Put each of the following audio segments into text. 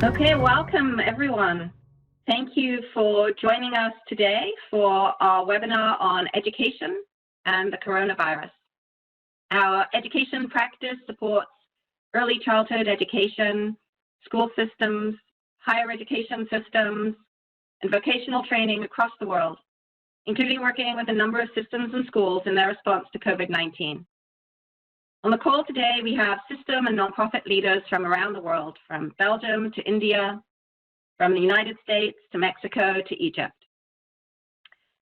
Okay, welcome everyone. Thank you for joining us today for our webinar on education and the coronavirus. Our education practice supports early childhood education, school systems, higher education systems, and vocational training across the world, including working with a number of systems and schools in their response to COVID-19. On the call today, we have system and nonprofit leaders from around the world, from Belgium to India, from the United States to Mexico to Egypt.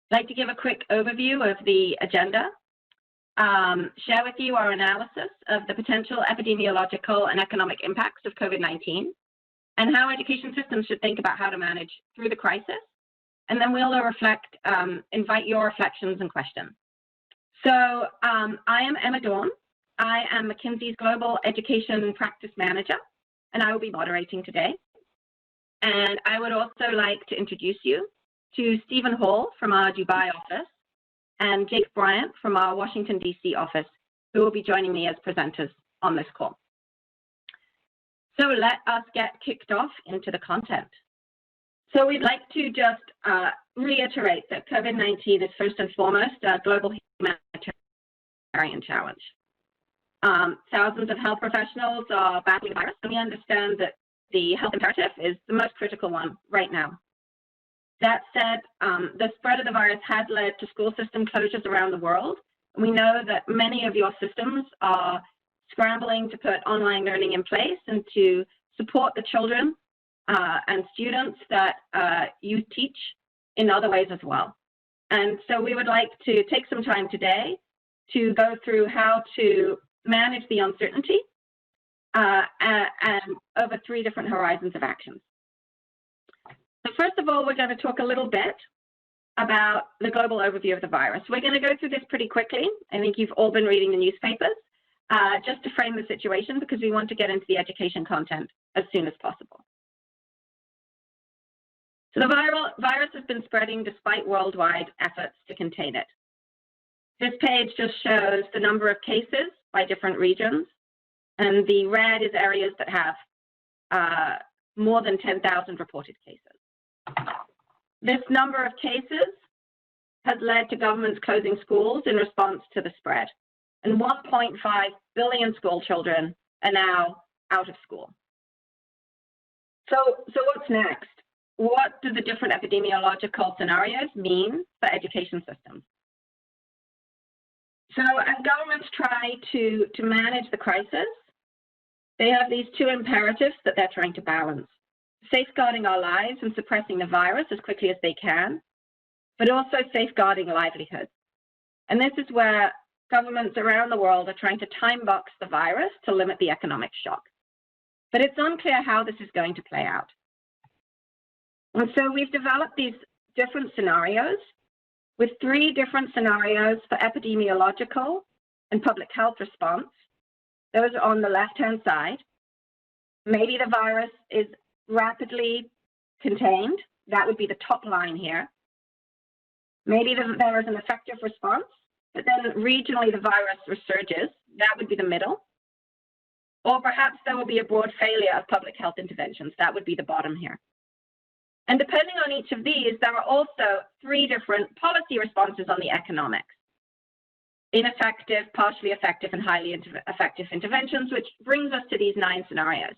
I'd like to give a quick overview of the agenda, share with you our analysis of the potential epidemiological and economic impacts of COVID-19, and how education systems should think about how to manage through the crisis. And then we'll invite your reflections and questions. So I am Emma Dawn. I am McKinsey's Global Education Practice Manager, and I will be moderating today. And I would also like to introduce you to Stephen Hall from our Dubai office and Jake Bryant from our Washington, D.C. office, who will be joining me as presenters on this call. So let us get kicked off into the content. So we'd like to just reiterate that COVID-19 is first and foremost a global humanitarian challenge. Thousands of health professionals are battling the virus, and we understand that the health imperative is the most critical one right now. That said, the spread of the virus has led to school system closures around the world. We know that many of your systems are scrambling to put online learning in place and to support the children and students that you teach in other ways as well. And so we would like to take some time today to go through how to manage the uncertainty and over three different horizons of actions. So first of all, we're going to talk a little bit about the global overview of the virus. We're going to go through this pretty quickly. I think you've all been reading the newspapers, just to frame the situation, because we want to get into the education content as soon as possible. So the virus has been spreading despite worldwide efforts to contain it. This page just shows the number of cases by different regions, and the red is areas that have more than 10,000 reported cases. This number of cases has led to governments closing schools in response to the spread, and 1.5 billion school children are now out of school. So what's next? What do the different epidemiological scenarios mean for education systems? So as governments try to manage the crisis, they have these two imperatives that they're trying to balance: safeguarding our lives and suppressing the virus as quickly as they can, but also safeguarding livelihoods. And this is where governments around the world are trying to time box the virus to limit the economic shock. But it's unclear how this is going to play out. And so we've developed these different scenarios with three different scenarios for epidemiological and public health response. Those are on the left-hand side. Maybe the virus is rapidly contained. That would be the top line here. Maybe there is an effective response, but then regionally the virus resurges. That would be the middle. Or perhaps there will be a broad failure of public health interventions. That would be the bottom here. And depending on each of these, there are also three different policy responses on the economics: ineffective, partially effective, and highly effective interventions, which brings us to these 9 scenarios.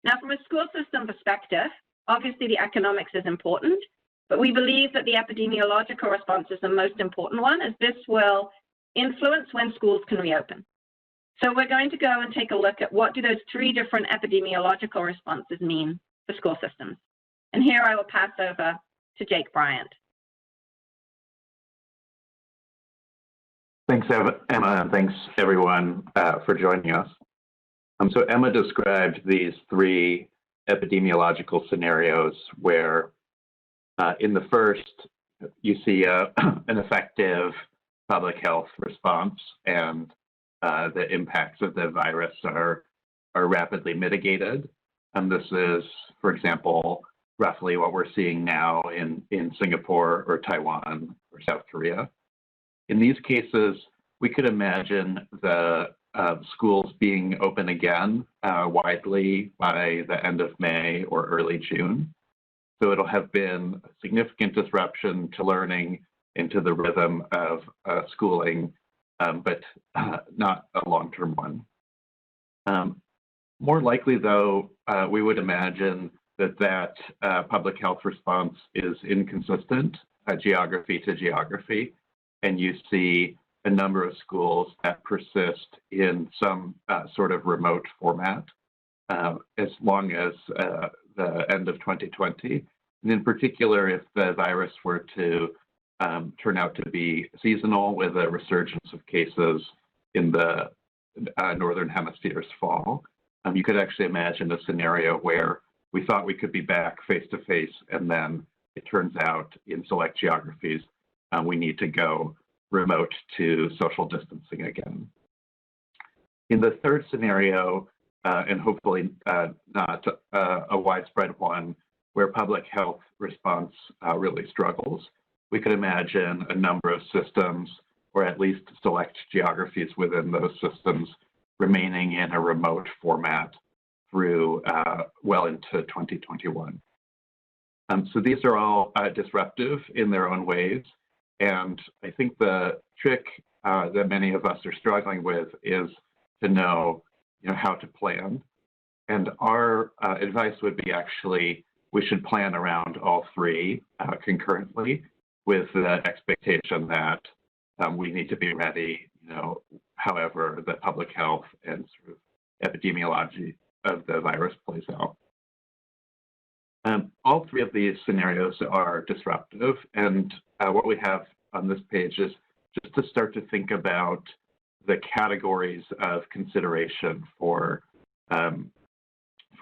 Now, from a school system perspective, obviously the economics is important, but we believe that the epidemiological response is the most important one, as this will influence when schools can reopen. So we're going to go and take a look at what do those 3 different epidemiological responses mean for school systems. And here I will pass over to Jake Bryant. Thanks, Emma, and thanks everyone for joining us. So Emma described these 3 epidemiological scenarios where in the first, you see an effective public health response, and the impacts of the virus are rapidly mitigated. And this is, for example, roughly what we're seeing now in Singapore or Taiwan or South Korea. In these cases, we could imagine the schools being open again widely by the end of May or early June. So it'll have been a significant disruption to learning and to the rhythm of schooling, but not a long-term one. More likely, though, we would imagine that public health response is inconsistent geography to geography, and you see a number of schools that persist in some sort of remote format as long as the end of 2020. And in particular, if the virus were to turn out to be seasonal with a resurgence of cases in the Northern Hemisphere's fall, you could actually imagine a scenario where we thought we could be back face-to-face, and then it turns out in select geographies, we need to go remote to social distancing again. In the third scenario, and hopefully not a widespread one, where public health response really struggles, we could imagine a number of systems, or at least select geographies within those systems, remaining in a remote format through well into 2021. So these are all disruptive in their own ways. And I think the trick that many of us are struggling with is to know, how to plan. And our advice would be actually, we should plan around all three concurrently, with the expectation that we need to be ready, however the public health and sort of epidemiology of the virus plays out. All three of these scenarios are disruptive, and what we have on this page is just to start to think about the categories of consideration for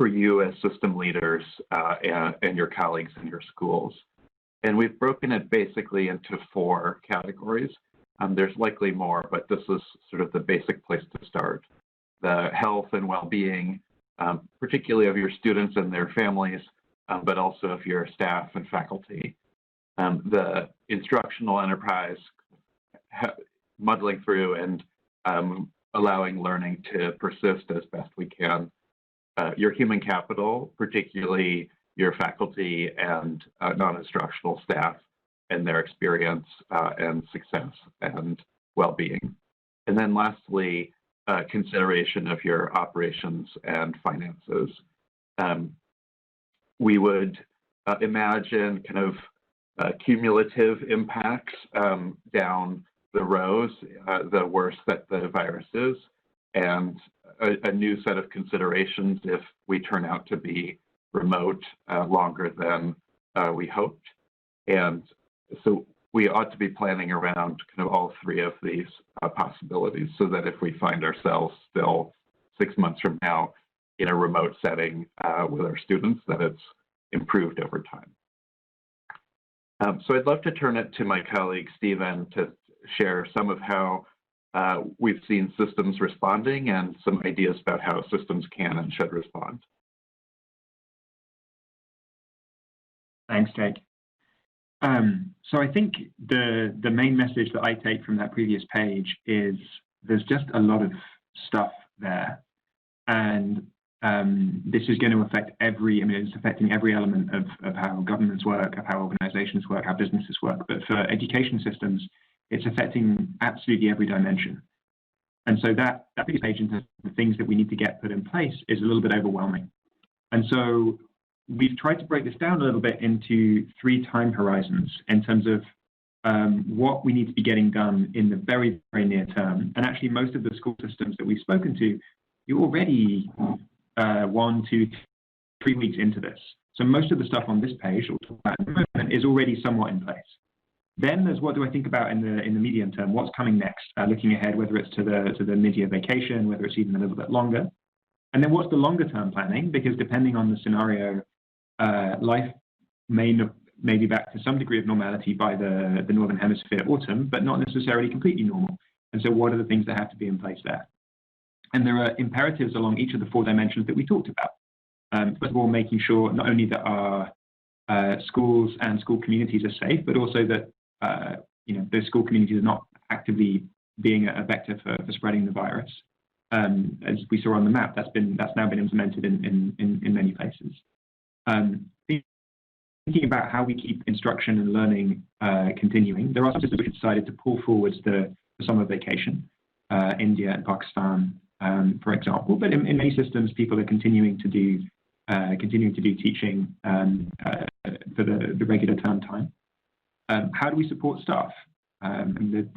you as system leaders and your colleagues in your schools. And we've broken it basically into 4 categories. There's likely more, but this is sort of the basic place to start. The health and well-being, particularly of your students and their families, but also of your staff and faculty. The instructional enterprise, muddling through and allowing learning to persist as best we can. Your human capital, particularly your faculty and non-instructional staff and their experience and success and well-being. And then lastly, consideration of your operations and finances. We would imagine kind of cumulative impacts down the rows, the worse that the virus is, and a new set of considerations if we turn out to be remote longer than we hoped. And so we ought to be planning around kind of all 3 of these possibilities, so that if we find ourselves still 6 months from now in a remote setting with our students, that it's improved over time. So I'd love to turn it to my colleague, Stephen, to share some of how we've seen systems responding and some ideas about how systems can and should respond. Thanks, Jake. So I think the main message that I take from that previous page is there's just a lot of stuff there. And this is going to affect it's affecting every element of how governments work, of how organizations work, how businesses work. But for education systems, it's affecting absolutely every dimension. And so that page into the things that we need to get put in place is a little bit overwhelming. And so we've tried to break this down a little bit into 3 time horizons in terms of what we need to be getting done in the very, very near term. And actually, most of the school systems that we've spoken to, you're already 1, 2, 3 weeks into this. So most of the stuff on this page, we'll talk about in a moment, is already somewhat in place. Then there's what do I think about in the medium term? What's coming next? Looking ahead, whether it's to the mid-year vacation, whether it's even a little bit longer. And then what's the longer term planning? Because depending on the scenario, life may be back to some degree of normality by the Northern Hemisphere autumn, but not necessarily completely normal. And so what are the things that have to be in place there? And there are imperatives along each of the 4 dimensions that we talked about. First of all, making sure not only that our schools and school communities are safe, but also that those school communities are not actively being a vector for spreading the virus. as we saw on the map, that's now been implemented in many places. Thinking about how we keep instruction and learning continuing, there are some systems which have decided to pull forwards the summer vacation, India and Pakistan, for example. But in many systems, people are continuing to do teaching for the regular term time. How do we support staff? And the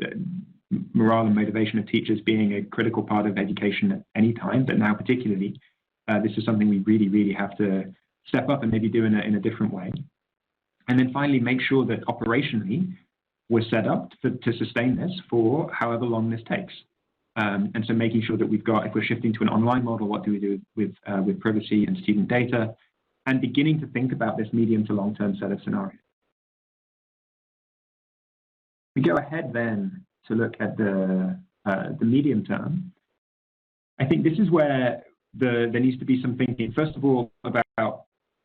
morale and motivation of teachers being a critical part of education at any time, but now particularly, this is something we really have to step up and maybe do in a different way. And then finally, make sure that operationally we're set up to sustain this for however long this takes. And so making sure that we've got, if we're shifting to an online model, what do we do with privacy and student data, and beginning to think about this medium to long-term set of scenarios. We go ahead then to look at the medium term. I think this is where there needs to be some thinking, first of all, about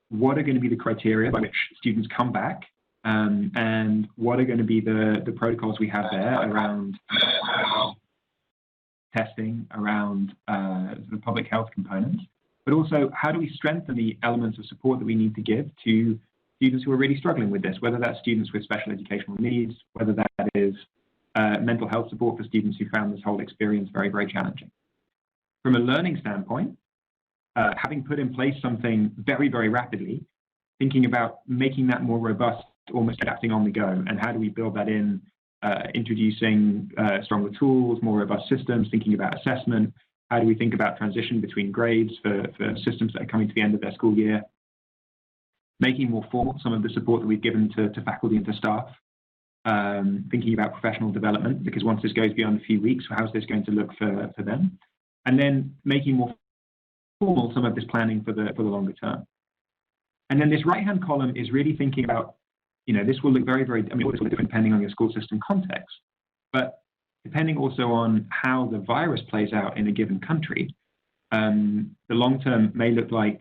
what are going to be the criteria by which students come back, and what are going to be the protocols we have there around testing, around the public health components, but also how do we strengthen the elements of support that we need to give to students who are really struggling with this, whether that's students with special educational needs, whether that is mental health support for students who found this whole experience very challenging. From a learning standpoint, having put in place something very rapidly, thinking about making that more robust, almost adapting on the go, and how do we build that in, introducing stronger tools, more robust systems, thinking about assessment, how do we think about transition between grades for systems that are coming to the end of their school year, making more formal some of the support that we've given to faculty and to staff, thinking about professional development, because once this goes beyond a few weeks, how's this going to look for them, and then making more formal some of this planning for the longer term. And then this right-hand column is really thinking about, this will look very, I mean, this will look different depending on your school system context, but depending also on how the virus plays out in a given country, the long term may look like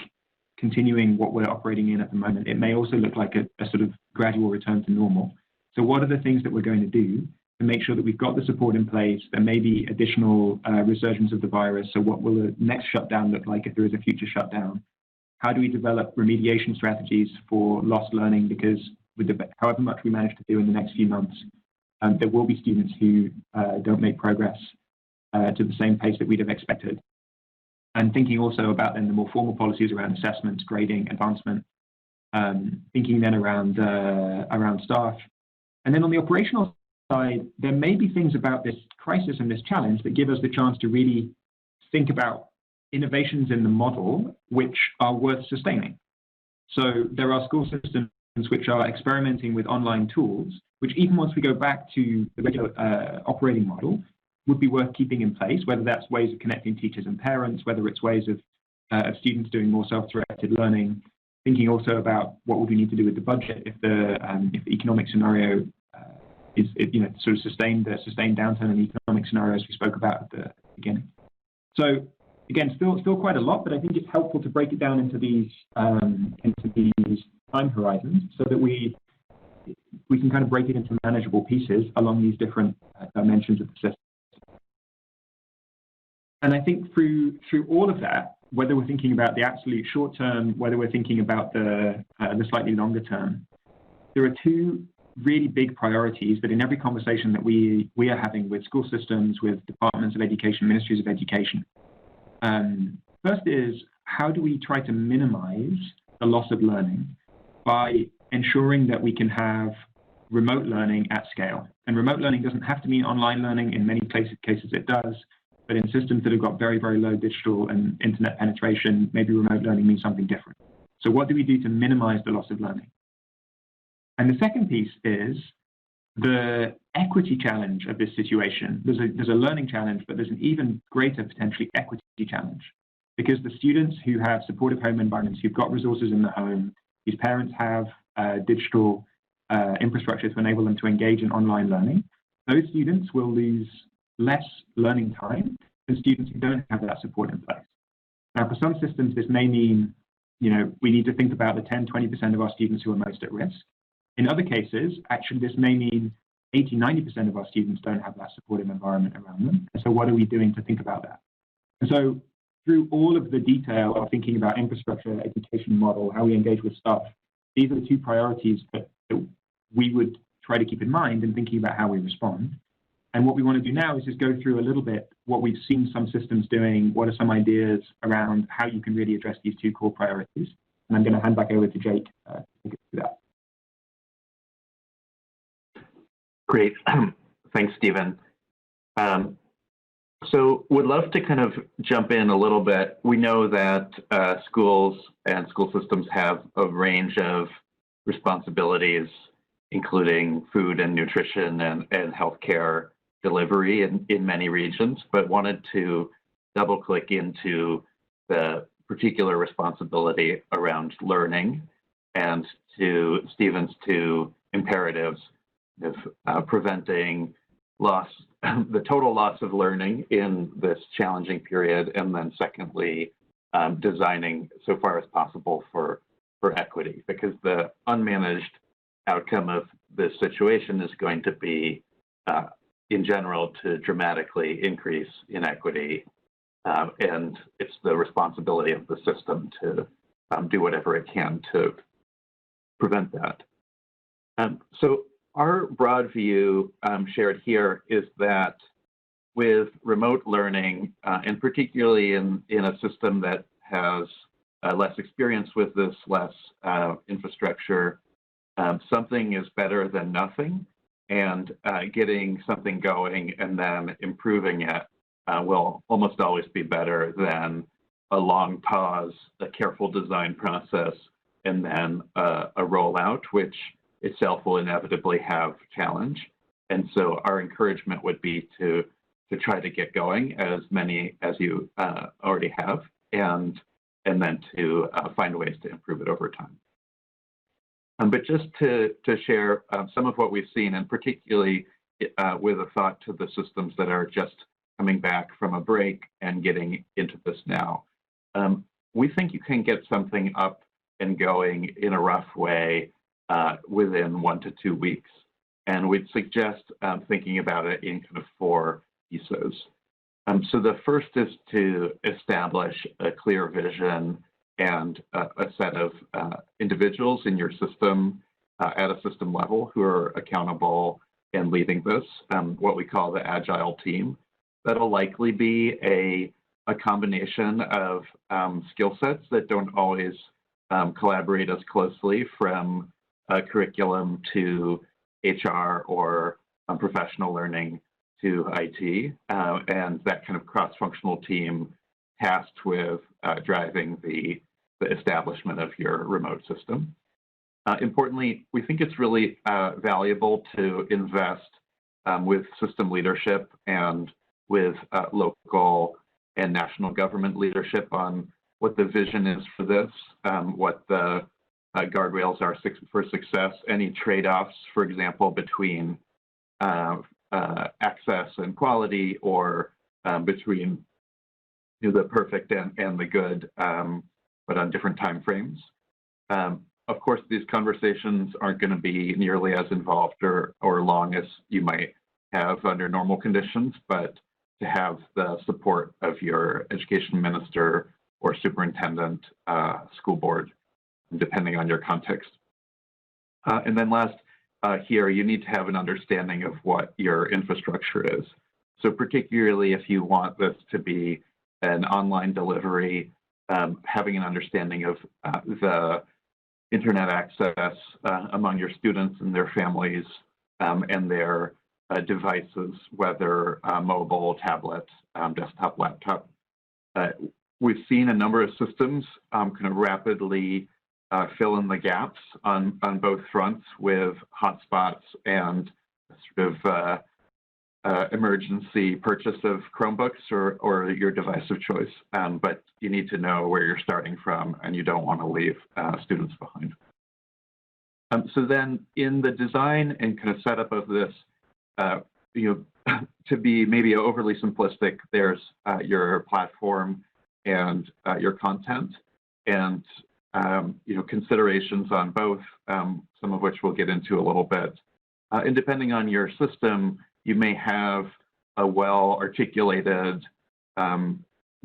continuing what we're operating in at the moment. It may also look like a sort of gradual return to normal. So what are the things that we're going to do to make sure that we've got the support in place? There may be additional resurgence of the virus. So what will the next shutdown look like if there is a future shutdown? How do we develop remediation strategies for lost learning? Because with however much we manage to do in the next few months, there will be students who don't make progress to the same pace that we'd have expected. And thinking also about then the more formal policies around assessments, grading, advancement, thinking then around staff. And then on the operational side, there may be things about this crisis and this challenge that give us the chance to really think about innovations in the model which are worth sustaining. So there are school systems which are experimenting with online tools, which even once we go back to the regular operating model, would be worth keeping in place, whether that's ways of connecting teachers and parents, whether it's ways of students doing more self-directed learning, thinking also about what would we need to do with the budget if the economic scenario is sort of sustained downturn in economic scenarios we spoke about at the beginning. So again, still quite a lot, but I think it's helpful to break it down into these time horizons so that we can kind of break it into manageable pieces along these different dimensions of the system. And I think through all of that, whether we're thinking about the absolute short term, whether we're thinking about the slightly longer term, there are two really big priorities that in every conversation that we are having with school systems, with departments of education, ministries of education. First is, how do we try to minimize the loss of learning by ensuring that we can have remote learning at scale? And remote learning doesn't have to mean online learning. In many cases it does. But in systems that have got very low digital and internet penetration, maybe remote learning means something different. So what do we do to minimize the loss of learning? And the second piece is the equity challenge of this situation. There's a learning challenge, but there's an even greater potentially equity challenge, because the students who have supportive home environments, who've got resources in the home, whose parents have digital infrastructure to enable them to engage in online learning, those students will lose less learning time than students who don't have that support in place. Now, for some systems, this may mean, we need to think about the 10–20% of our students who are most at risk. In other cases, actually, this may mean 80–90% of our students don't have that supportive environment around them. And so what are we doing to think about that? And so through all of the detail of thinking about infrastructure, education model, how we engage with staff, these are the two priorities that we would try to keep in mind in thinking about how we respond. And what we want to do now is just go through a little bit what we've seen some systems doing, what are some ideas around how you can really address these two core priorities. And I'm going to hand back over to Jake to take us through that. Great. Thanks, Stephen. So would love to kind of jump in a little bit. We know that schools and school systems have a range of responsibilities, including food and nutrition and healthcare delivery in many regions, but wanted to double click into the particular responsibility around learning and to Stephen's two imperatives of preventing loss, the total loss of learning in this challenging period, and then secondly, designing so far as possible for equity, because the unmanaged outcome of this situation is going to be, in general, to dramatically increase inequity, and it's the responsibility of the system to do whatever it can to prevent that. So our broad view shared here is that with remote learning, and particularly in a system that has less experience with this, less infrastructure, something is better than nothing, and getting something going and then improving it will almost always be better than a long pause, a careful design process, and then a rollout, which itself will inevitably have challenge. And so our encouragement would be to try to get going, as many as you already have, and then to find ways to improve it over time. But just to share some of what we've seen, and particularly with a thought to the systems that are just coming back from a break and getting into this now. We think you can get something up and going in a rough way within 1 to 2 weeks. And we'd suggest thinking about it in kind of 4 pieces. So the first is to establish a clear vision and a set of individuals in your system at a system level who are accountable and leading this, what we call the agile team. That'll likely be a combination of skill sets that don't always collaborate as closely, from curriculum to HR or professional learning to IT, and that kind of cross-functional team tasked with driving the establishment of your remote system. Importantly, we think it's really valuable to invest with system leadership and with local and national government leadership on what the vision is for this, what the guardrails are for success, any trade-offs, for example, between access and quality, or between the perfect and the good, but on different time frames. Of course, these conversations aren't going to be nearly as involved or long as you might have under normal conditions, but to have the support of your education minister or superintendent, school board, depending on your context. And then last, here, you need to have an understanding of what your infrastructure is. So particularly if you want this to be an online delivery, having an understanding of the internet access among your students and their families and their devices, whether mobile, tablet, desktop, laptop. We've seen a number of systems kind of rapidly fill in the gaps on both fronts with hotspots and sort of emergency purchase of Chromebooks or your device of choice, but you need to know where you're starting from, and you don't want to leave students behind. So then in the design and kind of setup of this, to be maybe overly simplistic, there's your platform and your content, and considerations on both, some of which we'll get into a little bit. And depending on your system, you may have a well-articulated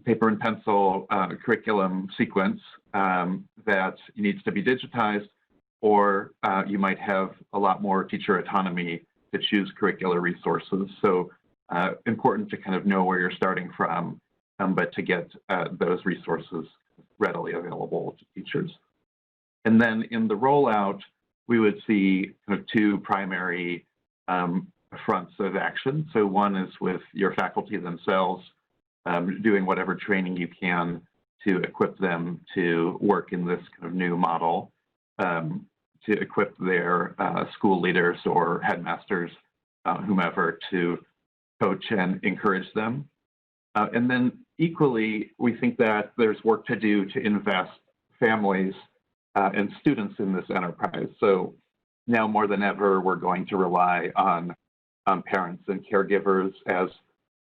paper and pencil curriculum sequence that needs to be digitized, or you might have a lot more teacher autonomy to choose curricular resources. So important to kind of know where you're starting from, but to get those resources readily available to teachers. And then in the rollout, we would see kind of two primary fronts of action. So one is with your faculty themselves, doing whatever training you can to equip them to work in this kind of new model, to equip their school leaders or headmasters, whomever, to coach and encourage them. And then equally, we think that there's work to do to invest families and students in this enterprise. So now more than ever, we're going to rely on parents and caregivers as,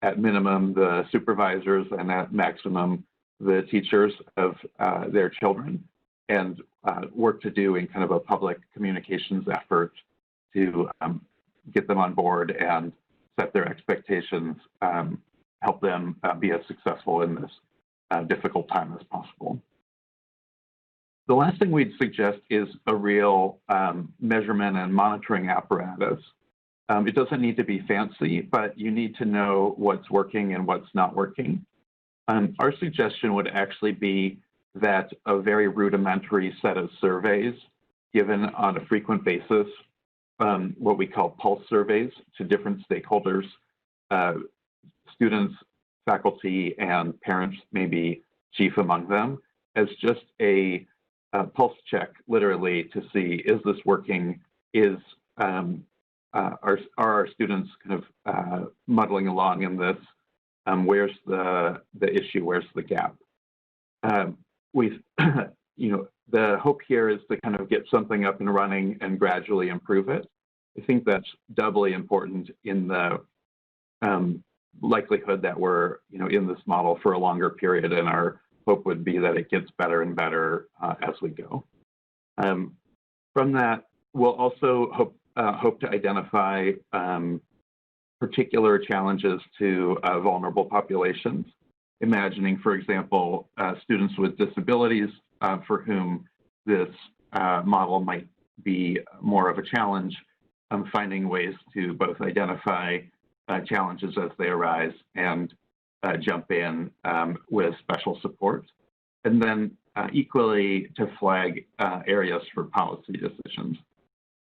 at minimum, the supervisors, and at maximum, the teachers of their children, and work to do in kind of a public communications effort to get them on board and set their expectations, help them be as successful in this difficult time as possible. The last thing we'd suggest is a real measurement and monitoring apparatus. It doesn't need to be fancy, but you need to know what's working and what's not working. Our suggestion would actually be that a very rudimentary set of surveys given on a frequent basis, what we call pulse surveys to different stakeholders, students, faculty, and parents may be chief among them, as just a pulse check, literally, to see, is this working? Are our students kind of muddling along in this? Where's the issue? Where's the gap? The hope here is to kind of get something up and running and gradually improve it. I think that's doubly important in the likelihood that we're in this model for a longer period, and our hope would be that it gets better and better as we go. From that, we'll also hope to identify particular challenges to vulnerable populations. Imagining, for example, students with disabilities for whom this model might be more of a challenge, finding ways to both identify challenges as they arise and jump in with special support. And then equally to flag areas for policy decisions.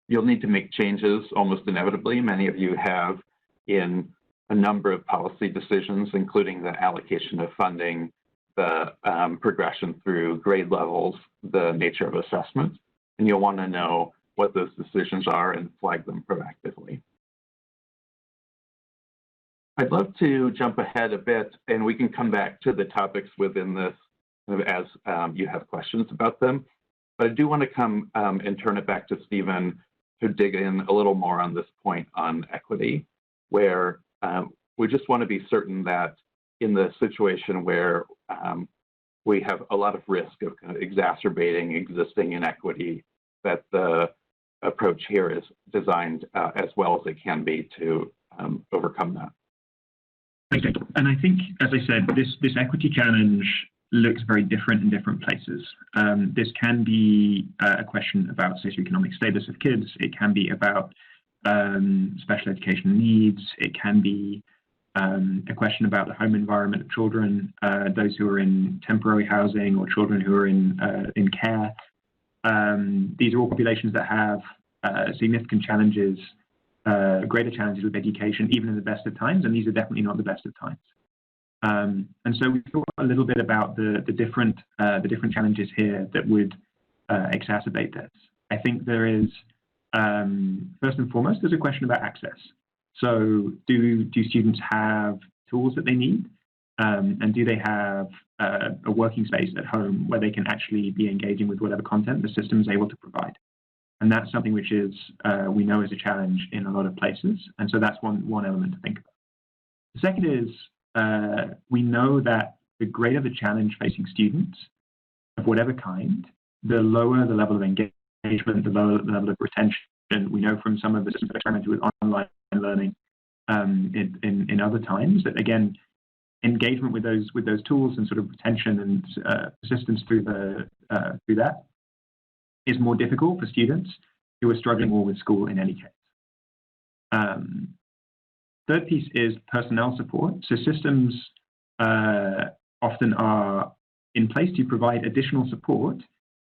You'll need to make changes almost inevitably. Many of you have in a number of policy decisions, including the allocation of funding, the progression through grade levels, the nature of assessment, and you'll want to know what those decisions are and flag them proactively. I'd love to jump ahead a bit, and we can come back to the topics within this as you have questions about them. But I do want to come and turn it back to Stephen to dig in a little more on this point on equity, where we just want to be certain that in the situation where we have a lot of risk of kind of exacerbating existing inequity, that the approach here is designed as well as it can be to overcome that. Okay, and I think, as I said, this equity challenge looks very different in different places. This can be a question about socioeconomic status of kids. It can be about special education needs. It can be a question about the home environment of children, those who are in temporary housing or children who are in care. These are all populations that have significant challenges, greater challenges with education, even in the best of times, and these are definitely not the best of times. And so we thought a little bit about the different challenges here that would exacerbate this. I think there is, first and foremost, there's a question about access. So do students have tools that they need? And do they have a working space at home where they can actually be engaging with whatever content the system is able to provide? And that's something which is, we know is a challenge in a lot of places. And so that's one element to think about. The second is, we know that the greater the challenge facing students of whatever kind, the lower the level of engagement, the lower the level of retention. We know from some of the systems that experimented with online learning in other times that, again, engagement with those tools and sort of retention and persistence through that is more difficult for students who are struggling more with school in any case. Third piece is personnel support. So systems often are in place to provide additional support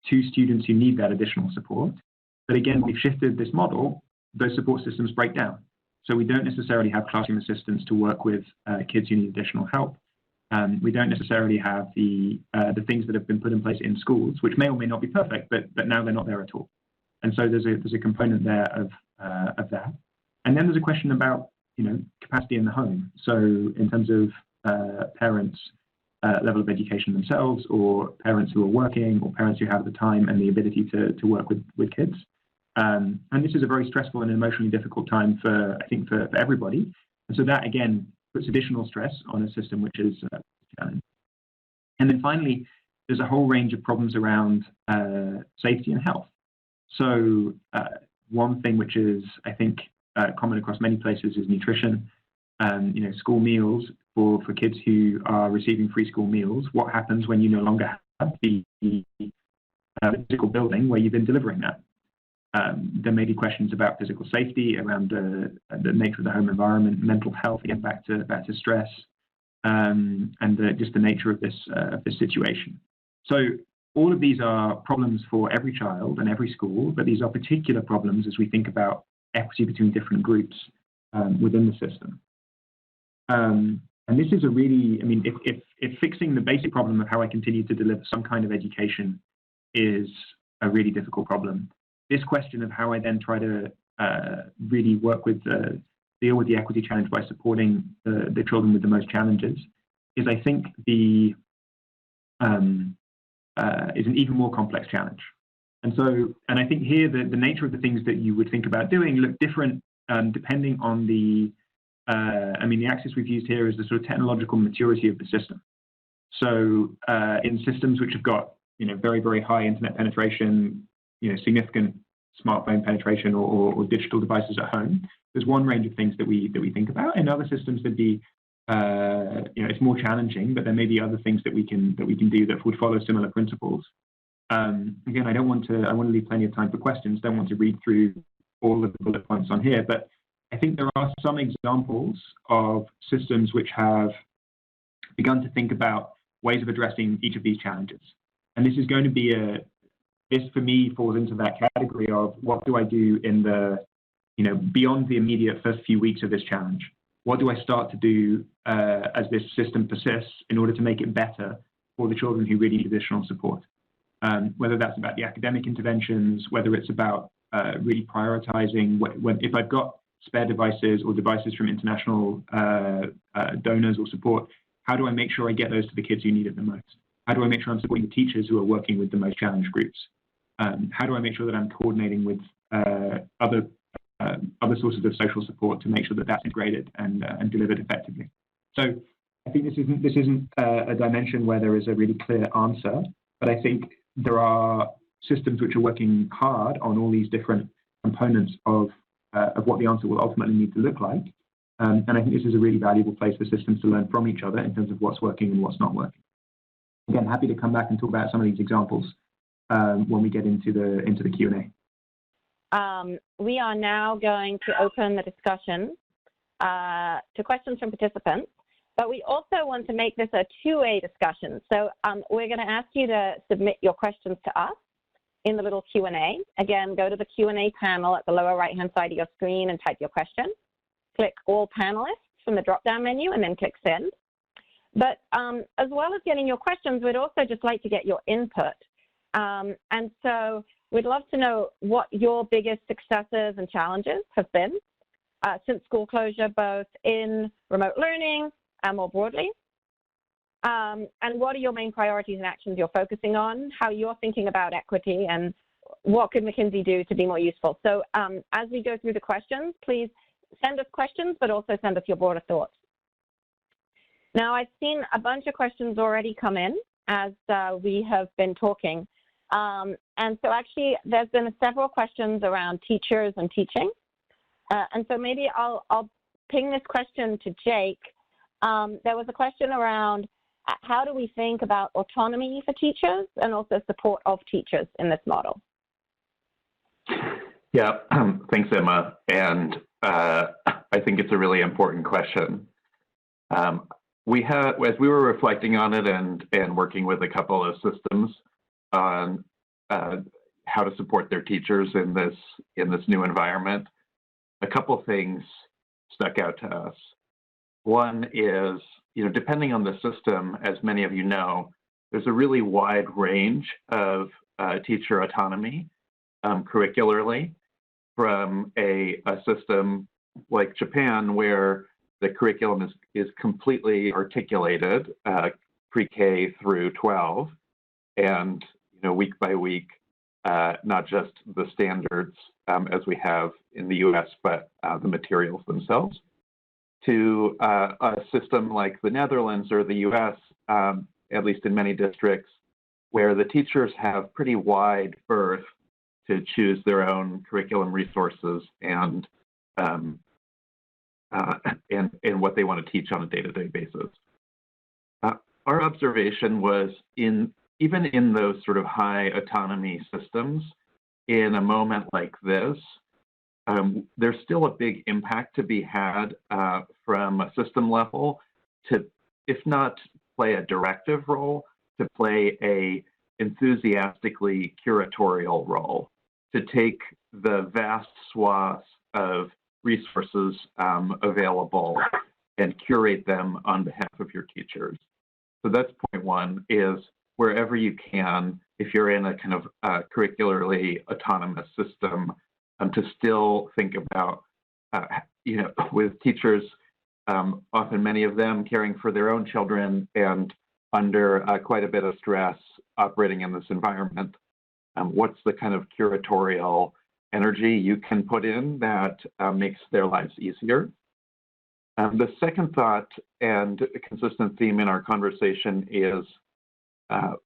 to students who need that additional support. But again, we've shifted this model, those support systems break down. So we don't necessarily have classroom assistants to work with kids who need additional help. We don't necessarily have the things that have been put in place in schools, which may or may not be perfect, but now they're not there at all. And so there's a component there of that. And then there's a question about capacity in the home. So in terms of parents' level of education themselves, or parents who are working, or parents who have the time and the ability to work with kids. And this is a very stressful and emotionally difficult time for everybody. And so that, again, puts additional stress on a system which is challenging. And then finally, there's a whole range of problems around safety and health. So one thing which is, I think, common across many places is nutrition. School meals for kids who are receiving free school meals. What happens when you no longer have the physical building where you've been delivering that? There may be questions about physical safety, around the nature of the home environment, mental health, again back to stress, and just the nature of this situation. So all of these are problems for every child and every school, but these are particular problems as we think about equity between different groups within the system. And this is a really, if fixing the basic problem of how I continue to deliver some kind of education is a really difficult problem, this question of how I then try to really work with deal with the equity challenge by supporting the children with the most challenges is, I think, is an even more complex challenge. And I think here the nature of the things that you would think about doing look different depending on the axis we've used here is the sort of technological maturity of the system. So in systems which have got very, very high internet penetration, significant smartphone penetration or digital devices at home, there's one range of things that we think about. In other systems, there'd be it's more challenging, but there may be other things that we can do that would follow similar principles. Again, I want to leave plenty of time for questions. Don't want to read through all of the bullet points on here, but I think there are some examples of systems which have begun to think about ways of addressing each of these challenges. And this is going to be this for me falls into that category of what do I do in the, beyond the immediate first few weeks of this challenge? What do I start to do as this system persists in order to make it better for the children who really need additional support? Whether that's about the academic interventions, whether it's about really prioritizing if I've got spare devices or devices from international donors or support, how do I make sure I get those to the kids who need it the most? How do I make sure I'm supporting the teachers who are working with the most challenged groups? How do I make sure that I'm coordinating with other sources of social support to make sure that that's integrated and delivered effectively? So I think this isn't a dimension where there is a really clear answer, but I think there are systems which are working hard on all these different components of what the answer will ultimately need to look like. And I think this is a really valuable place for systems to learn from each other in terms of what's working and what's not working. Again, happy to come back and talk about some of these examples when we get into the Q&A. We are now going to open the discussion to questions from participants, but we also want to make this a two-way discussion. So we're going to ask you to submit your questions to us in the little Q&A. Again, go to the Q&A panel at the lower right-hand side of your screen and type your question. Click All Panelists from the drop-down menu and then click Send. But as well as getting your questions, we'd also just like to get your input. And so we'd love to know what your biggest successes and challenges have been since school closure, both in remote learning and more broadly. And what are your main priorities and actions you're focusing on, how you're thinking about equity, and what could McKinsey do to be more useful? So as we go through the questions, please send us questions, but also send us your broader thoughts. Now, I've seen a bunch of questions already come in as we have been talking. And so actually, there's been several questions around teachers and teaching. And so maybe I'll ping this question to Jake. there was a question around how do we think about autonomy for teachers and also support of teachers in this model? Yeah, thanks, Emma. And I think it's a really important question. As we were reflecting on it and working with a couple of systems on how to support their teachers in this new environment, a couple of things stuck out to us. One is, depending on the system, as many of you know, there's a really wide range of teacher autonomy curricularly, from a system like Japan, where the curriculum is completely articulated pre-K through 12, and week by week, not just the standards as we have in the US, but the materials themselves, to a system like the Netherlands or the US, at least in many districts, where the teachers have pretty wide berth to choose their own curriculum resources and what they want to teach on a day-to-day basis. Our observation was even in those sort of high autonomy systems, in a moment like this, there's still a big impact to be had from a system level to, if not play a directive role, to play a enthusiastically curatorial role, to take the vast swaths of resources available and curate them on behalf of your teachers. So that's point one, is wherever you can, if you're in a kind of curricularly autonomous system, to still think about, with teachers, often many of them caring for their own children and under quite a bit of stress operating in this environment, what's the kind of curatorial energy you can put in that makes their lives easier? The second thought and a consistent theme in our conversation is,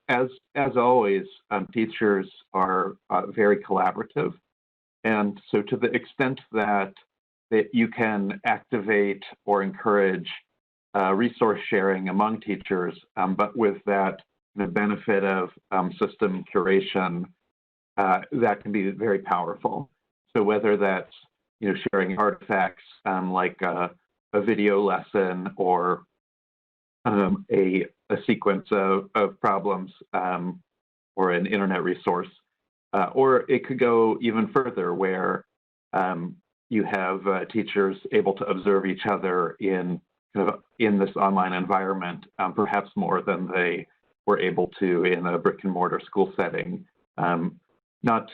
as always, teachers are very collaborative. And so to the extent that you can activate or encourage resource sharing among teachers, but with that benefit of system curation, that can be very powerful. So whether that's sharing artifacts like a video lesson or a sequence of problems or an internet resource, or it could go even further, where you have teachers able to observe each other in this online environment, perhaps more than they were able to in a brick and mortar school setting. Not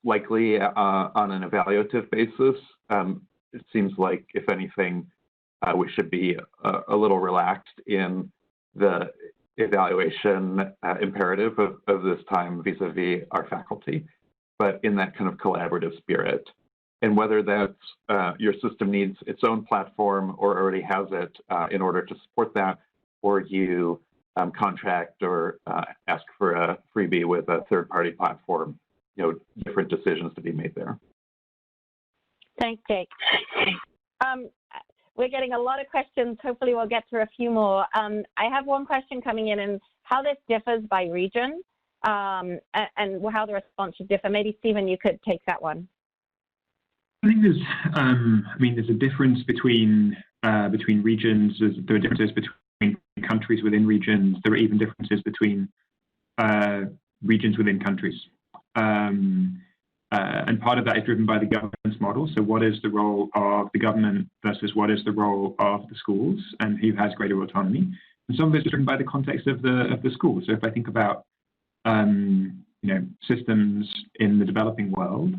likely on an evaluative basis. It seems like, if anything, we should be a little relaxed in the evaluation imperative of this time vis-a-vis our faculty, but in that kind of collaborative spirit. And whether that's your system needs its own platform or already has it in order to support that, or you contract or ask for a freebie with a third-party platform, different decisions to be made there. Thanks, Jake. We're getting a lot of questions. Hopefully we'll get through a few more. I have one question coming in, and how this differs by region and how the response should differ. Maybe, Stephen, you could take that one. I think there's a difference between regions. There are differences between countries within regions. There are even differences between regions within countries. And part of that is driven by the governance model. So what is the role of the government versus what is the role of the schools, and who has greater autonomy? And some of it is driven by the context of the school. So if I think about systems in the developing world,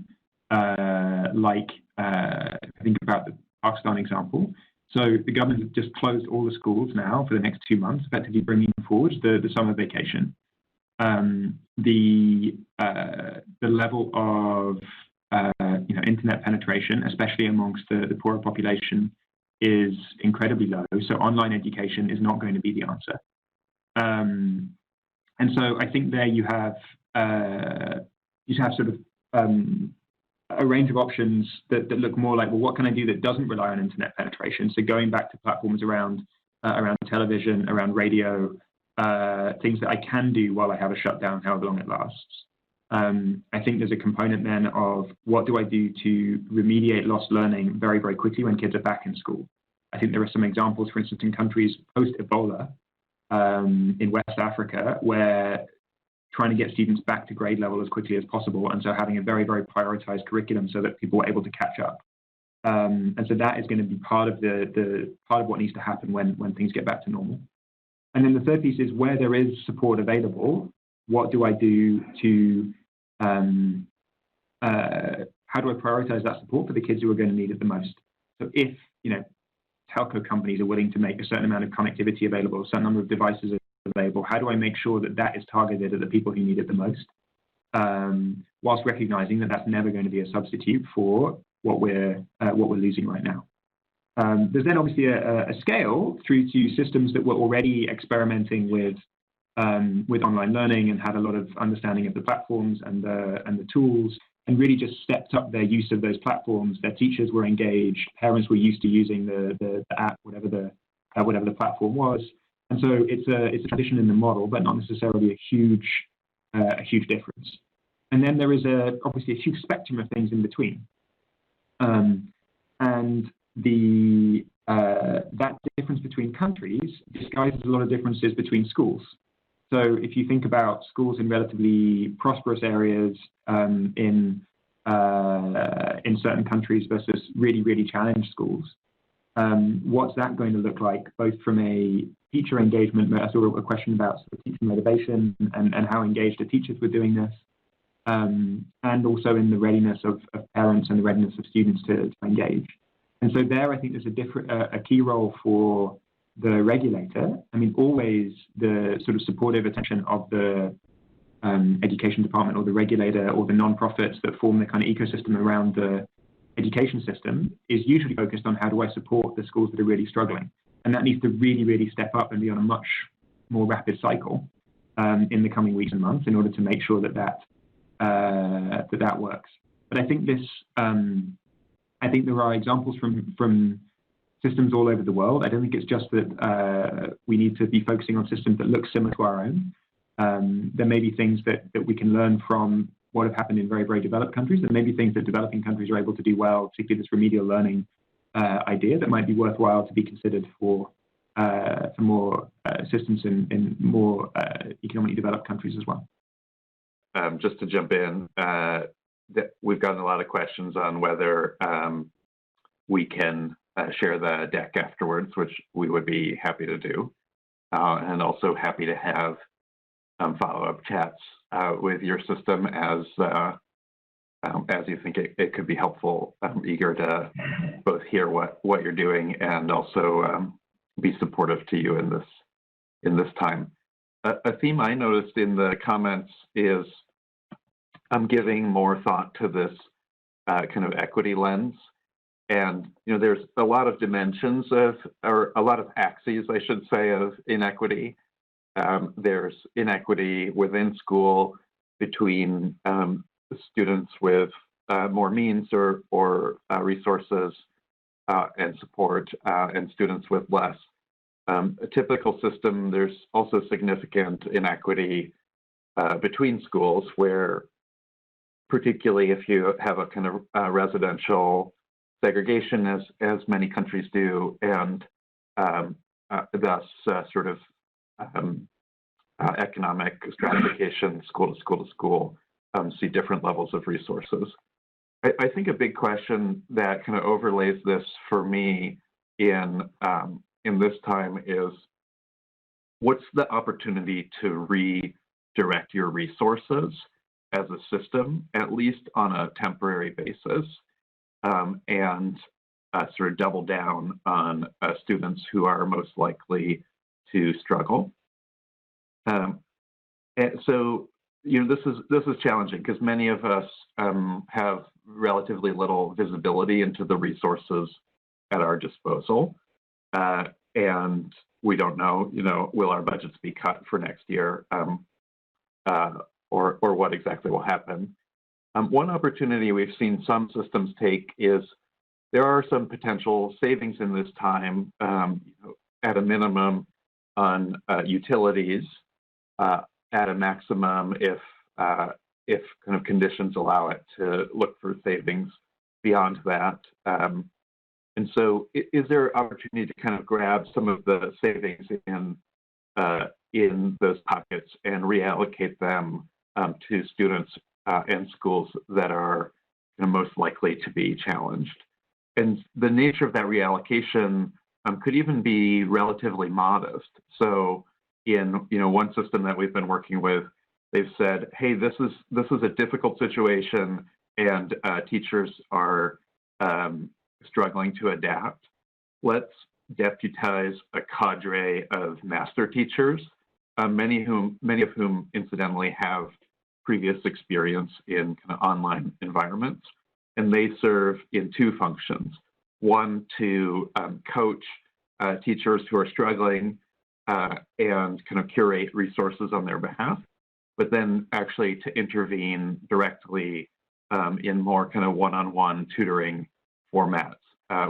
like I think about the Pakistan example. So the government has just closed all the schools now for the next 2 months, effectively bringing forward the summer vacation. The level of internet penetration, especially amongst the poorer population, is incredibly low. So online education is not going to be the answer. And so I think there you have sort of a range of options that look more like, well, what can I do that doesn't rely on internet penetration? So going back to platforms around around television, around radio, things that I can do while I have a shutdown, however long it lasts. I think there's a component then of what do I do to remediate lost learning very, very quickly when kids are back in school. I think there are some examples, for instance, in countries post-Ebola in West Africa, where trying to get students back to grade level as quickly as possible, and so having a very, very prioritized curriculum so that people were able to catch up. And so that is going to be part of the part of what needs to happen when things get back to normal. And then the third piece is where there is support available, what do I do to how do I prioritize that support for the kids who are going to need it the most? So if, you know, telco companies are willing to make a certain amount of connectivity available, a certain number of devices available, how do I make sure that that is targeted at the people who need it the most, whilst recognizing that that's never going to be a substitute for what we're losing right now. There's then obviously a scale through to systems that were already experimenting with online learning and had a lot of understanding of the platforms and the tools, and really just stepped up their use of those platforms. Their teachers were engaged, parents were used to using the app, whatever the platform was, and so it's a transition in the model, but not necessarily a huge difference. And then there is obviously a huge spectrum of things in between, and that difference between countries disguises a lot of differences between schools. So if you think about schools in relatively prosperous areas in certain countries versus really, really challenged schools, what's that going to look like, both from a teacher engagement, I saw a question about sort of teacher motivation and how engaged the teachers were doing this, and also in the readiness of parents and the readiness of students to engage. And so there, I think there's a key role for the regulator. I mean, always the sort of supportive attention of the education department or the regulator or the nonprofits that form the kind of ecosystem around the education system is usually focused on how do I support the schools that are really struggling. And that needs to really, really step up and be on a much more rapid cycle in the coming weeks and months in order to make sure that works. But I think I think there are examples from systems all over the world. I don't think it's just that we need to be focusing on systems that look similar to our own. There may be things that we can learn from what have happened in very, very developed countries. There may be things that developing countries are able to do well, particularly this remedial learning idea that might be worthwhile to be considered for more systems in more economically developed countries as well. Just to jump in, we've gotten a lot of questions on whether we can share the deck afterwards, which we would be happy to do, and also happy to have follow-up chats with your system as you think it could be helpful. I'm eager to both hear what you're doing and also be supportive to you in this time. A theme I noticed in the comments is I'm giving more thought to this kind of equity lens. And, you know, there's a lot of dimensions or a lot of axes, I should say, of inequity. There's inequity within school between students with more means or resources and support and students with less. A typical system, there's also significant inequity between schools where, particularly if you have a kind of residential segregation as many countries do, and thus sort of economic stratification, school to school to school, see different levels of resources. I think a big question that kind of overlays this for me in this time is, what's the opportunity to redirect your resources as a system, at least on a temporary basis, and sort of double down on students who are most likely to struggle. And so, you know, this is challenging because many of us have relatively little visibility into the resources at our disposal, and we don't know, you know, will our budgets be cut for next year, or what exactly will happen. One opportunity we've seen some systems take is there are some potential savings in this time. You know, at a minimum on utilities, at a maximum if kind of conditions allow it to look for savings beyond that. And so is there opportunity to kind of grab some of the savings in those pockets and reallocate them to students and schools that are most likely to be challenged? And the nature of that reallocation could even be relatively modest. So in one system that we've been working with, they've said, hey, this is a difficult situation, and teachers are struggling to adapt. Let's deputize a cadre of master teachers, many of whom incidentally have previous experience in kind of online environments, and they serve in two functions. One, to coach teachers who are struggling and kind of curate resources on their behalf, but then actually to intervene directly in more kind of one-on-one tutoring formats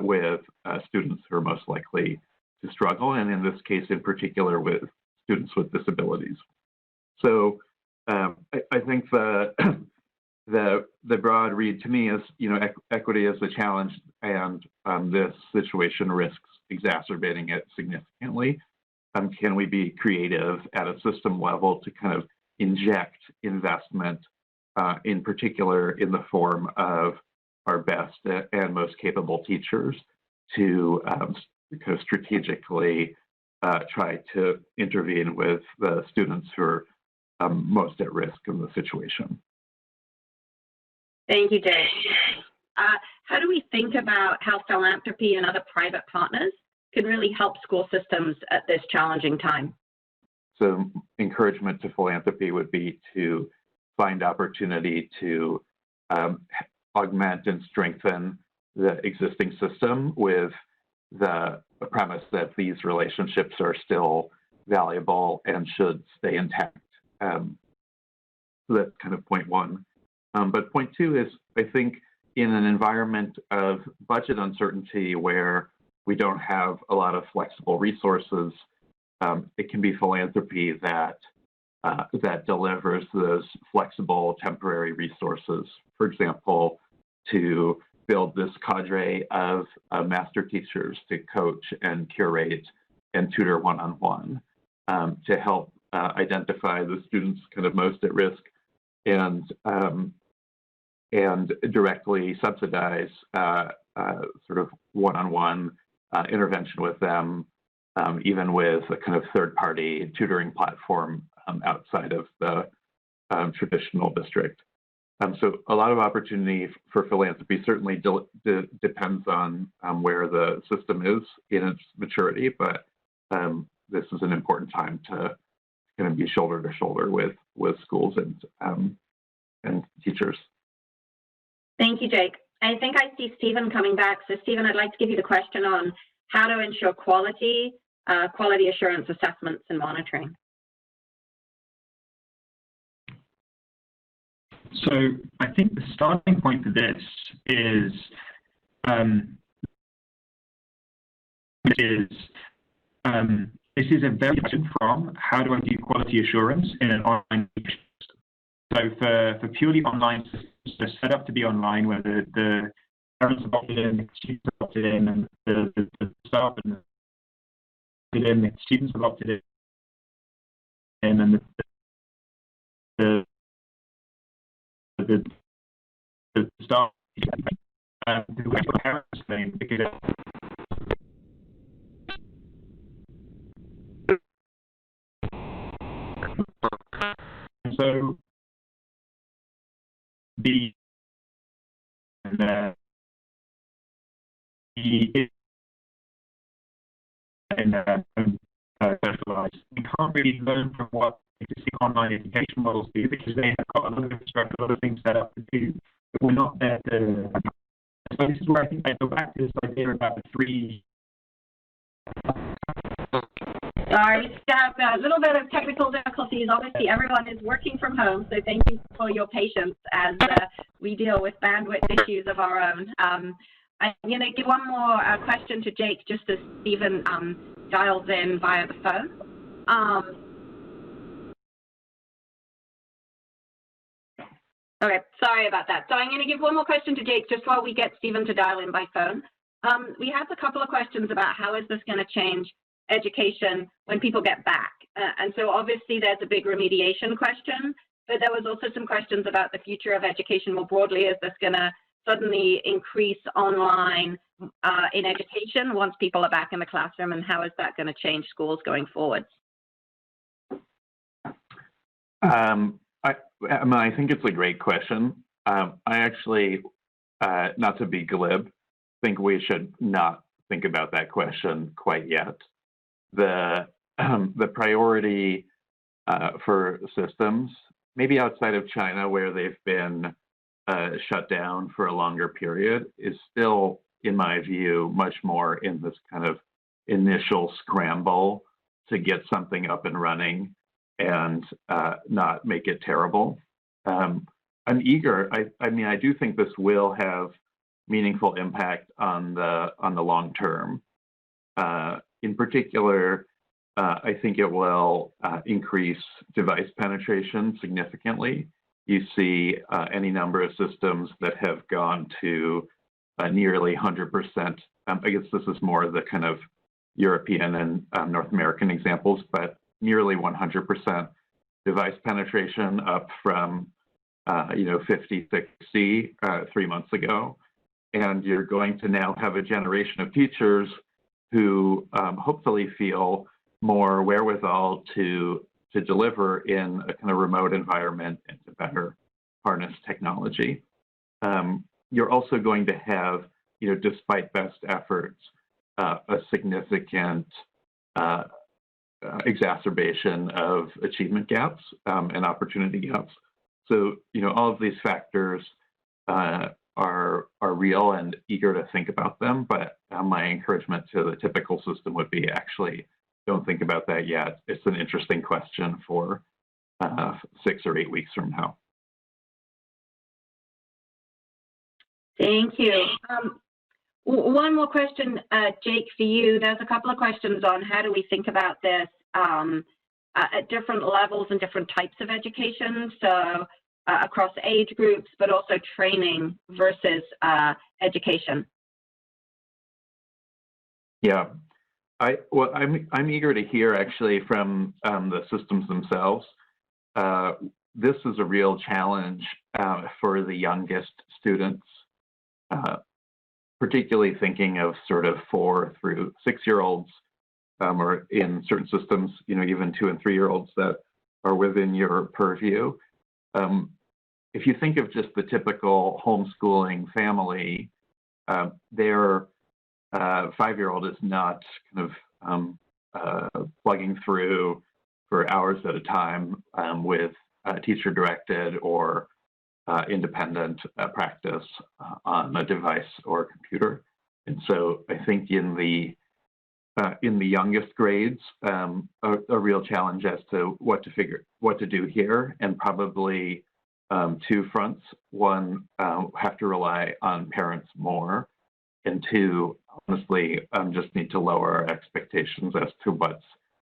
with students who are most likely to struggle, and in this case in particular with students with disabilities. So I think the broad read to me is, equity is a challenge, and this situation risks exacerbating it significantly. Can we be creative at a system level to kind of inject investment, in particular in the form of our best and most capable teachers, to kind of strategically try to intervene with the students who are most at risk in the situation? Thank you, Jake. How do we think about how philanthropy and other private partners can really help school systems at this challenging time? So encouragement to philanthropy would be to find opportunity to augment and strengthen the existing system with the premise that these relationships are still valuable and should stay intact. So that's kind of point one. But point two is, I think, in an environment of budget uncertainty where we don't have a lot of flexible resources, it can be philanthropy that delivers those flexible temporary resources. For example, to build this cadre of master teachers to coach and curate and tutor one-on-one, to help identify the students kind of most at risk and directly subsidize sort of one-on-one intervention with them, even with a kind of third-party tutoring platform outside of the traditional district. So a lot of opportunity for philanthropy certainly depends on where the system is in its maturity, but this is an important time to kind of be shoulder to shoulder with schools and teachers. Thank you, Jake. I think I see Stephen coming back. So Stephen, I'd like to give you the question on how to ensure quality assurance assessments and monitoring. So I think the starting point for this is this is a very question from how do I do quality assurance in an online system. So for purely online systems, they're set up to be online, where the parents are opted in, the students are opted in, and the staff and the students are opted in, and the staff who have a parents claim because so the specialized. We can't really learn from what existing online education models do because they have got a lot of infrastructure, a lot of things set up to do, but we're not there to. So this is where I think I go back to this idea about the three. Sorry, we have a little bit of technical difficulties. Obviously, everyone is working from home, so thank you for your patience as we deal with bandwidth issues of our own. I'm going to give one more question to Jake, just as Stephen dials in via the phone. Okay, sorry about that. So I'm going to give one more question to Jake just while we get Stephen to dial in by phone. We have a couple of questions about how is this going to change education when people get back. And so obviously there's a big remediation question, but there was also some questions about the future of education more broadly. Is this going to suddenly increase online in education once people are back in the classroom, and how is that going to change schools going forward? I think it's a great question. I actually, not to be glib, think we should not think about that question quite yet. The priority for systems, maybe outside of China where they've been shut down for a longer period, is still, in my view, much more in this kind of initial scramble to get something up and running and not make it terrible. I'm eager. I mean, I do think this will have meaningful impact on the long term. In particular, I think it will increase device penetration significantly. You see any number of systems that have gone to nearly 100%. I guess this is more the kind of European and North American examples, but nearly 100% device penetration, up from 50, 60 3 months ago. And you're going to now have a generation of teachers who hopefully feel more wherewithal to deliver in a kind of remote environment and to better harness technology. You're also going to have, despite best efforts, a significant exacerbation of achievement gaps and opportunity gaps. So, all of these factors are real, and eager to think about them. But my encouragement to the typical system would be actually don't think about that yet. It's an interesting question for 6 or 8 weeks from now. Thank you. One more question, Jake, for you. There's a couple of questions on how do we think about this at different levels and different types of education. So across age groups, but also training versus education. Yeah, I'm eager to hear actually from the systems themselves. This is a real challenge for the youngest students, particularly thinking of sort of 4 through 6-year-olds, or in certain systems, even 2 and 3-year-olds that are within your purview. If you think of just the typical homeschooling family, their 5-year-old is not kind of plugging through for hours at a time with teacher-directed or independent practice on a device or computer. And so I think in the youngest grades, a real challenge as to what to do here, and probably 2 fronts. One, have to rely on parents more, and 2, honestly, just need to lower our expectations as to what's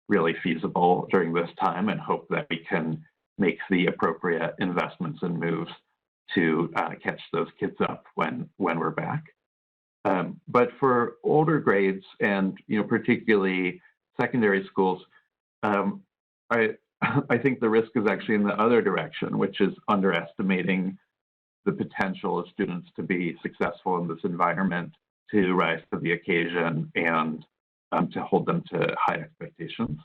really feasible during this time, and hope that we can make the appropriate investments and moves to catch those kids up when we're back. But for older grades, and particularly secondary schools, I think the risk is actually in the other direction, which is underestimating the potential of students to be successful in this environment, to rise to the occasion, and to hold them to high expectations.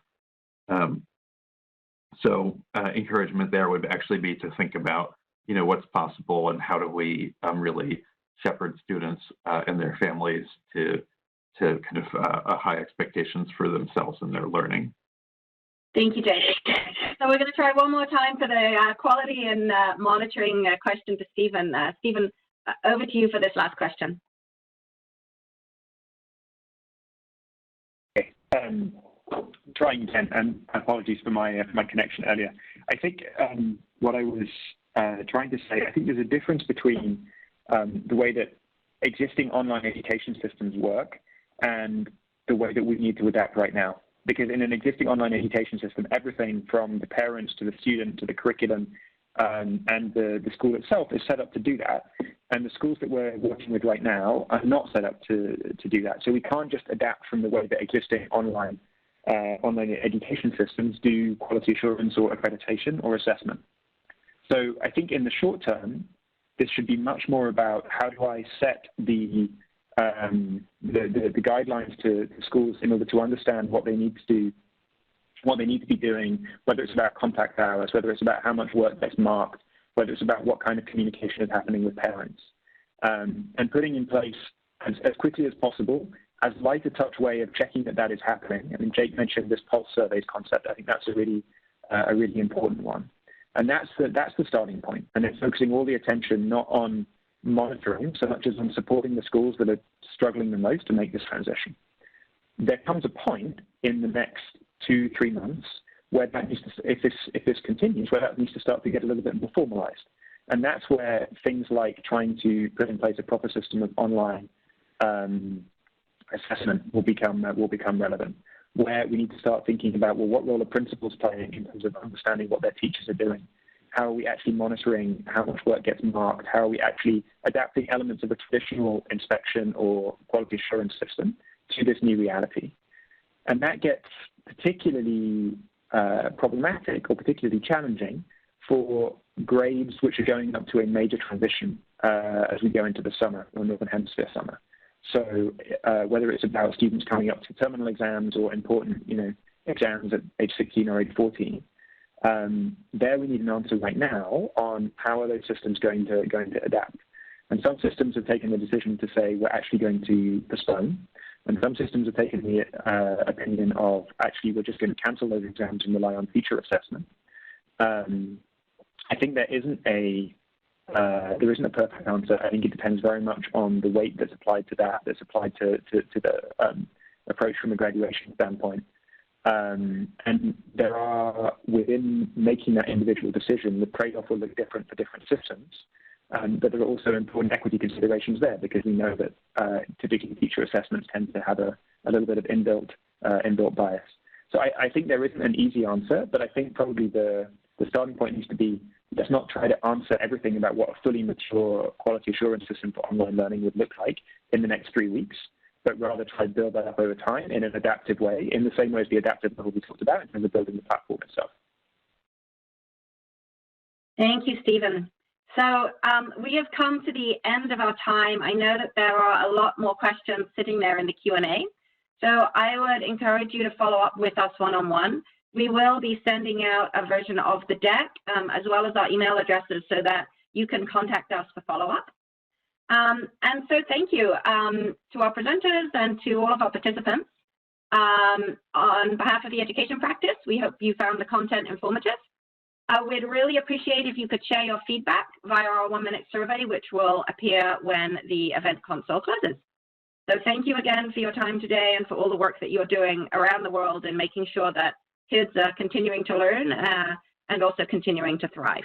So encouragement there would actually be to think about, what's possible and how do we really shepherd students and their families to kind of high expectations for themselves and their learning. Thank you, Jake. So we're going to try one more time for the quality and monitoring question to Stephen. Stephen, over to you for this last question. Okay. Trying again, and apologies for my connection earlier. I think what I was trying to say, I think there's a difference between the way that existing online education systems work and the way that we need to adapt right now. Because in an existing online education system, everything from the parents to the student to the curriculum and the school itself is set up to do that. And the schools that we're working with right now are not set up to do that. So we can't just adapt from the way that existing online education systems do quality assurance or accreditation or assessment. So I think in the short term, this should be much more about how do I set the guidelines to schools in order to understand what they need to do, what they need to be doing, whether it's about contact hours, whether it's about how much work gets marked, whether it's about what kind of communication is happening with parents, and putting in place as quickly as possible, as light a touch way of checking that is happening. I mean, Jake mentioned this pulse surveys concept. I think that's a really important one. And that's the starting point. And it's focusing all the attention not on monitoring so much as on supporting the schools that are struggling the most to make this transition. There comes a point in the next 2-3 months where that needs to, if this continues, where that needs to start to get a little bit more formalized. And that's where things like trying to put in place a proper system of online assessment will become relevant, where we need to start thinking about, well, what role are principals playing in terms of understanding what their teachers are doing? How are we actually monitoring how much work gets marked? How are we actually adapting elements of a traditional inspection or quality assurance system to this new reality? And that gets particularly problematic or particularly challenging for grades which are going up to a major transition as we go into the summer or Northern Hemisphere summer. So whether it's about students coming up to terminal exams or important, exams at age 16 or age 14, there we need an answer right now on how are those systems going to adapt. And some systems have taken the decision to say we're actually going to postpone, and some systems have taken the opinion of actually we're just going to cancel those exams and rely on teacher assessment. I think there isn't a perfect answer. I think it depends very much on the weight that's applied to that's applied to the approach from a graduation standpoint. And there are, within making that individual decision, the trade-off will look different for different systems. But there are also important equity considerations there, because we know that typically teacher assessments tend to have a little bit of inbuilt bias. So I think there isn't an easy answer, but I think probably the starting point needs to be, let's not try to answer everything about what a fully mature quality assurance system for online learning would look like in the next 3 weeks, but rather try to build that up over time in an adaptive way, in the same way as the adaptive model we talked about in terms of building the platform itself. Thank you, Stephen. So we have come to the end of our time. I know that there are a lot more questions sitting there in the Q&A. So I would encourage you to follow up with us one-on-one. We will be sending out a version of the deck as well as our email addresses so that you can contact us for follow-up. And so thank you to our presenters and to all of our participants. On behalf of the education practice, we hope you found the content informative. We'd really appreciate if you could share your feedback via our 1-minute survey, which will appear when the event console closes. So thank you again for your time today and for all the work that you're doing around the world in making sure that kids are continuing to learn and also continuing to thrive.